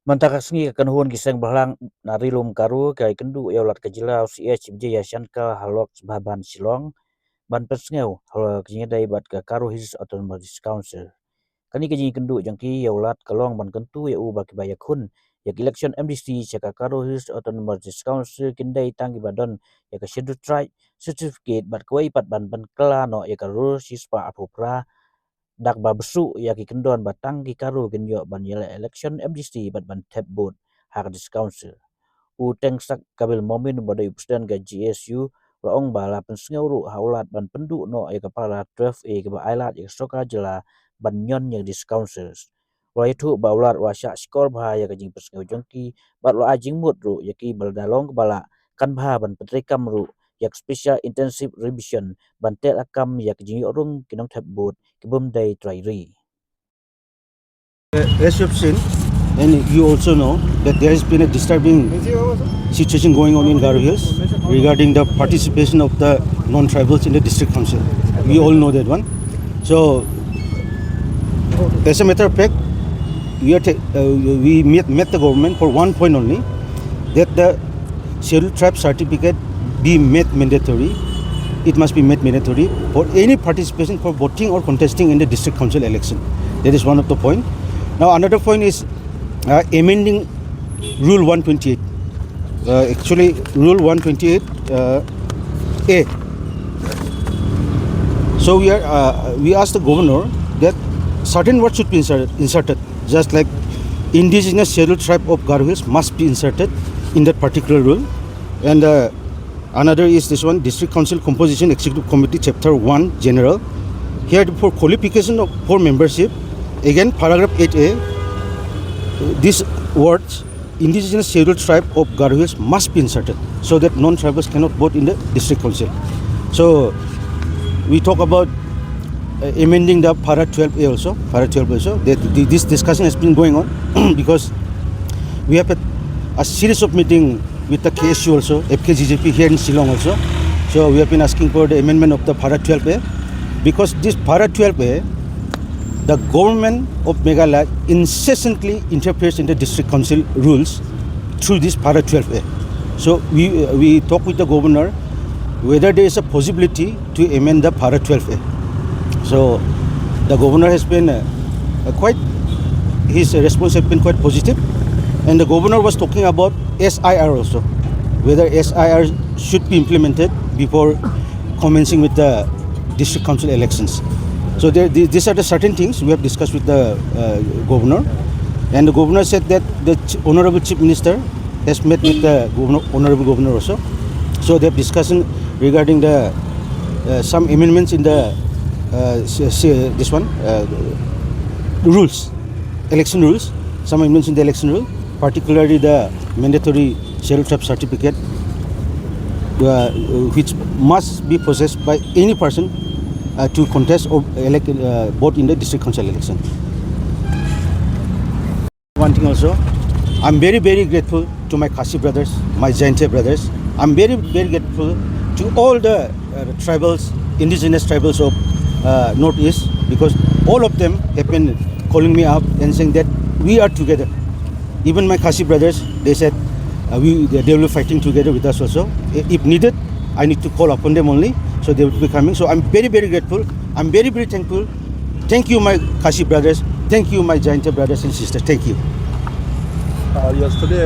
Mantakasngi kanhun ki Sengbhalang narilum Garo kai Kynduh yaulat ka Jylla UCH Jaya Shankar halok baban Shillong ban persngeu hal knyadai bat ka Garo Hills Autonomous Council kani ka Kynduh jangki yaulat kalong ban kentu ya u baki bayakun yak election amnesty chaka Garo Hills Autonomous Council kindai tangi badon ya ka scheduled tribe certificate bat kwai pat ban kala no ya ka rule sispa apopra dak ba besu ya ki kendon batang ki Garo genyo ban yela election amnesty bat ban tap board hak dis council u teng sak kabil momin badai presiden ga GSU raong bala pensngeu haulat ban pendu no ya kepala 12A ke ba ailat ya soka Jylla ban nyon ya dis councils wa itu baulat wa syak skor bha ya kajing pensngeu jongki bat lo ajing mut ru ya ki baldalong bala kan bha ban petrekam ru yak special intensive revision ban tel akam yak jing orung kinong tap board kibum dai trairi. As you've seen, and you also know that there has been a disturbing situation going on in Garo Hills regarding the participation of the non-tribals in the district council. We all know that one. So, as a matter of fact, we met the government for one point only, that the scheduled tribe certificate be made mandatory. It must be made mandatory for any participation for voting or contesting in the district council election. That is one of the point. Now another point is amending Rule 128. Actually, Rule 128 A. So we asked the governor that certain words should be inserted, just like indigenous scheduled tribe of Garo Hills must be inserted in that particular rule. And another is this one, District Council Composition Executive Committee Chapter 1 General. Here for qualification for membership, again paragraph 8A, these words indigenous scheduled tribe of Garo Hills must be inserted so that non-tribals cannot vote in the district council. So we talk about amending the para 12A also. Para 12 also. This discussion has been going on because we have a series of meeting with the KSU also, FKGJP here in Shillong also. So we have been asking for the amendment of the para 12A because this para 12A, the government of Meghalaya incessantly interferes in the district council rules through this para 12A. So we talk with the governor whether there is a possibility to amend the para 12A. So the governor has been his response has been quite positive, and the governor was talking about SIR also, whether SIR should be implemented before commencing with the district council elections. So these are the certain things we have discussed with the governor, and the governor said that the Honorable Chief Minister has met with the Honorable Governor also. So they have discussion regarding the some amendments in the rules, election rules, some amendments in the election rule, particularly the mandatory scheduled tribe certificate, which must be possessed by any person to contest or elect vote in the district council election. One thing also, I'm very grateful to my Khasi brothers, my Jainte brothers. I'm very grateful to all the tribals, indigenous tribals of Northeast, because all of them have been calling me up and saying that we are together. Even my Khasi brothers, they said they will be fighting together with us also. If needed, I need to call upon them only, so they will be coming. So I'm very grateful. I'm very thankful. Thank you, my Khasi brothers. Thank you, my Jainte brothers and sisters. Thank you. Yesterday,